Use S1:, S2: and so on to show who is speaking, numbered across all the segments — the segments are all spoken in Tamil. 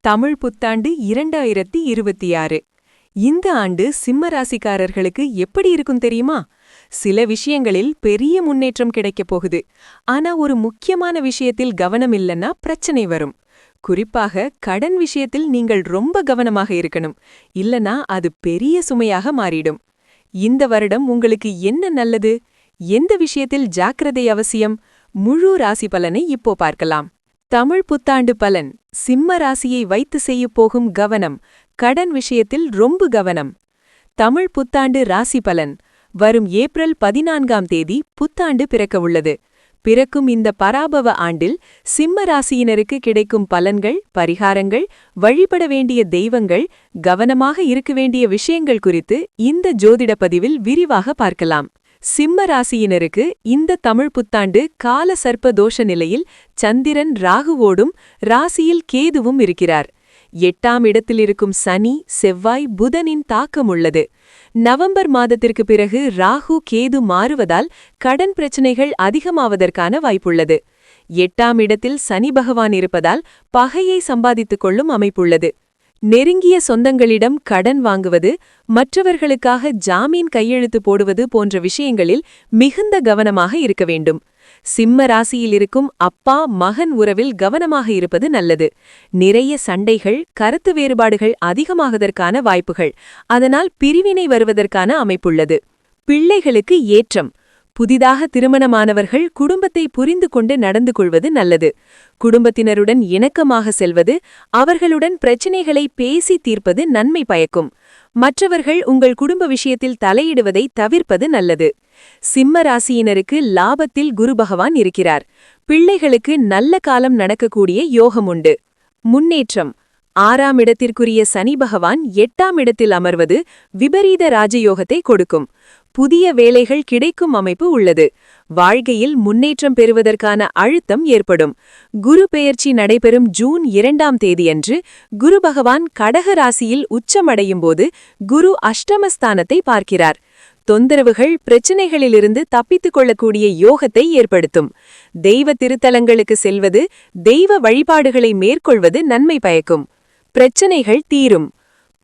S1: தமிழ் புத்தாண்டு 2026. இந்த ஆண்டு சிம்ம ராசிக்காரர்களுக்கு எப்படி இருக்கும் தெரியுமா? சில விஷயங்களில் பெரிய முன்னேற்றம் கிடைக்கப் போகுது. ஆனா ஒரு முக்கியமான விஷயத்தில் கவனம் இல்லைன்னா பிரச்சனை வரும். குறிப்பாக கடன் விஷயத்தில் நீங்கள் ரொம்ப கவனமாக இருக்கணும். இல்லனா அது பெரிய சுமையாக மாறிடும். இந்த வருடம் உங்களுக்கு என்ன நல்லது? எந்த விஷயத்தில் ஜாக்கிரதை அவசியம்? முழு ராசி பலனை இப்போ பார்க்கலாம். தமிழ் புத்தாண்டு பலன். சிம்ம ராசியை வைத்து செய்யப் போகும் கவனம். கடன் விஷயத்தில் ரொம்ப கவனம். தமிழ் புத்தாண்டு ராசி பலன். வரும் ஏப்ரல் 14ஆம் தேதி புத்தாண்டு பிறக்க உள்ளது. பிறக்கும் இந்த பராபவ ஆண்டில் சிம்ம ராசியினருக்கு கிடைக்கும் பலன்கள், பரிகாரங்கள், வழிபட வேண்டிய தெய்வங்கள், கவனமாக இருக்க வேண்டிய விஷயங்கள் குறித்து இந்த ஜோதிட பதிவில் விரிவாக பார்க்கலாம். சிம்ம ராசியினருக்கு இந்த தமிழ் புத்தாண்டு கால சர்ப்ப தோஷ நிலையில் சந்திரன் ராகுவோடும் ராசியில் கேதுவும் இருக்கிறார். 8ஆம் இடத்தில் இருக்கும் சனி, செவ்வாய், புதனின் தாக்கம் உள்ளது. நவம்பர் மாதத்திற்கு பிறகு ராகு கேது மாறுவதால் கடன் பிரச்சனைகள் அதிகமாவதற்கான வாய்ப்புள்ளது. 8ஆம் இடத்தில் சனி பகவான் இருப்பதால் பகையை சம்பாதித்துக் கொள்ளும் அமைப்புள்ளது. நெருங்கிய சொந்தங்களிடம் கடன் வாங்குவது, மற்றவர்களுக்காக ஜாமீன் கையெழுத்து போடுவது போன்ற விஷயங்களில் மிகுந்த கவனமாக இருக்க வேண்டும். சிம்ம ராசியில் இருக்கும் அப்பா மகன் உறவில் கவனமாக இருப்பது நல்லது. நிறைய சண்டைகள், கருத்து வேறுபாடுகள் அதிகமாவதற்கான வாய்ப்புகள், அதனால் பிரிவினை வருவதற்கான அமைப்புள்ளது. பிள்ளைகளுக்கு ஏற்றம். புதிதாக திருமணமானவர்கள் குடும்பத்தை புரிந்து கொண்டு நடந்து கொள்வது நல்லது. குடும்பத்தினருடன் இணக்கமாக செல்வது, அவர்களுடன் பிரச்சினைகளை பேசி தீர்ப்பது நன்மை பயக்கும். மற்றவர்கள் உங்கள் குடும்ப விஷயத்தில் தலையிடுவதை தவிர்ப்பது நல்லது. சிம்ம ராசியினருக்கு லாபத்தில் குரு பகவான் இருக்கிறார். பிள்ளைகளுக்கு நல்ல காலம் நடக்கக்கூடிய யோகம் உண்டு. முன்னேற்றம். 6ஆம் இடத்திற்குரிய சனி பகவான் 8ஆம் இடத்தில் அமர்வது விபரீத ராஜயோகத்தை கொடுக்கும். புதிய வேலைகள் கிடைக்கும் அமைப்பு உள்ளது. வாழ்க்கையில் முன்னேற்றம் பெறுவதற்கான அழுத்தம் ஏற்படும். குரு பெயர்ச்சி நடைபெறும் ஜூன் 2ஆம் தேதியன்று குரு பகவான் கடக ராசியில் உச்சமடையும் போது குரு அஷ்டமஸ்தானத்தை பார்க்கிறார். தொந்தரவுகள், பிரச்சினைகளிலிருந்து தப்பித்துக் கொள்ளக்கூடிய யோகத்தை ஏற்படுத்தும். தெய்வ திருத்தலங்களுக்கு செல்வது, தெய்வ வழிபாடுகளை மேற்கொள்வது நன்மை பயக்கும். பிரச்சனைகள் தீரும்.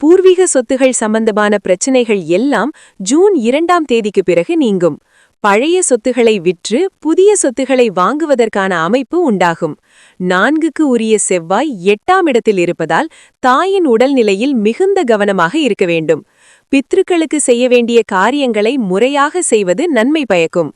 S1: பூர்வீக சொத்துகள் சம்பந்தமான பிரச்சனைகள் எல்லாம் ஜூன் 2ஆம் தேதிக்கு பிறகு நீங்கும். பழைய சொத்துக்களை விற்று புதிய சொத்துக்களை வாங்குவதற்கான அமைப்பு உண்டாகும். 4க்கு உரிய செவ்வாய் 8ஆம் இடத்தில் இருப்பதால் தாயின் உடல்நிலையில் மிகுந்த கவனமாக இருக்க வேண்டும். பித்ருக்களுக்கு செய்ய வேண்டிய காரியங்களை முறையாக செய்வது நன்மை பயக்கும்.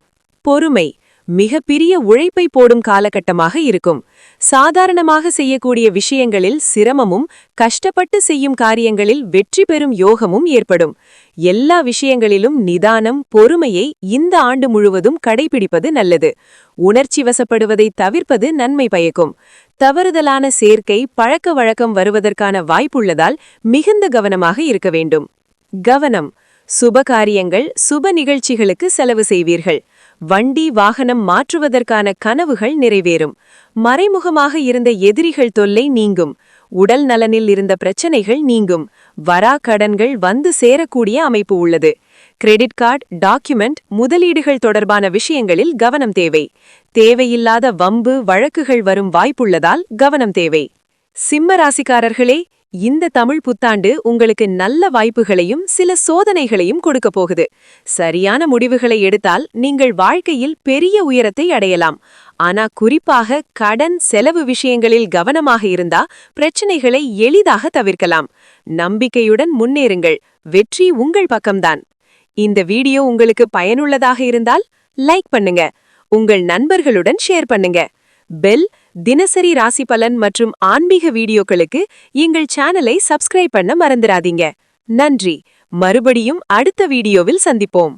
S1: பொறுமை. மிகப்பெரிய உழைப்பை போடும் காலகட்டமாக இருக்கும். சாதாரணமாக செய்யக்கூடிய விஷயங்களில் சிரமமும், கஷ்டப்பட்டு செய்யும் காரியங்களில் வெற்றி பெறும் யோகமும் ஏற்படும். எல்லா விஷயங்களிலும் நிதானம், பொறுமையை இந்த ஆண்டு முழுவதும் கடைபிடிப்பது நல்லது. உணர்ச்சி வசப்படுவதை தவிர்ப்பது நன்மை பயக்கும். தவறுதலான சேர்க்கை, பழக்க வழக்கம் வருவதற்கான வாய்ப்புள்ளதால் மிகுந்த கவனமாக இருக்க வேண்டும். கவனம். சுபகாரியங்கள், சுப நிகழ்ச்சிகளுக்கு செலவு செய்வீர்கள். வண்டி வாகனம் மாற்றுவதற்கான கனவுகள் நிறைவேறும். மறைமுகமாக இருந்த எதிரிகள் தொல்லை நீங்கும். உடல் நலனில் இருந்த பிரச்சனைகள் நீங்கும். வரா கடன்கள் வந்து சேரக்கூடிய அமைப்பு உள்ளது. கிரெடிட் கார்டு, டாக்குமெண்ட், முதலீடுகள் தொடர்பான விஷயங்களில் கவனம் தேவை. தேவையில்லாத வம்பு, வழக்குகள் வரும் வாய்ப்புள்ளதால் கவனம் தேவை. சிம்ம ராசிக்காரர்களே, இந்த தமிழ் புத்தாண்டு உங்களுக்கு நல்ல வாய்ப்புகளையும் சில சோதனைகளையும் கொடுக்க போகுது. சரியான முடிவுகளை எடுத்தால் நீங்கள் வாழ்க்கையில் பெரிய உயரத்தை அடையலாம். ஆனா குறிப்பாக கடன், செலவு விஷயங்களில் கவனமாக இருந்தா பிரச்சனைகளை எளிதாக தவிர்க்கலாம். நம்பிக்கையுடன் முன்னேறுங்கள். வெற்றி உங்கள் பக்கம்தான். இந்த வீடியோ உங்களுக்கு பயனுள்ளதாக இருந்தால் லைக் பண்ணுங்க. உங்கள் நண்பர்களுடன் ஷேர் பண்ணுங்க. பெல், தினசரி ராசி பலன் மற்றும் ஆன்மீக வீடியோக்களுக்கு எங்கள் சேனலை சப்ஸ்கிரைப் பண்ண மறந்துடாதீங்க. நன்றி. மறுபடியும் அடுத்த வீடியோவில் சந்திப்போம்.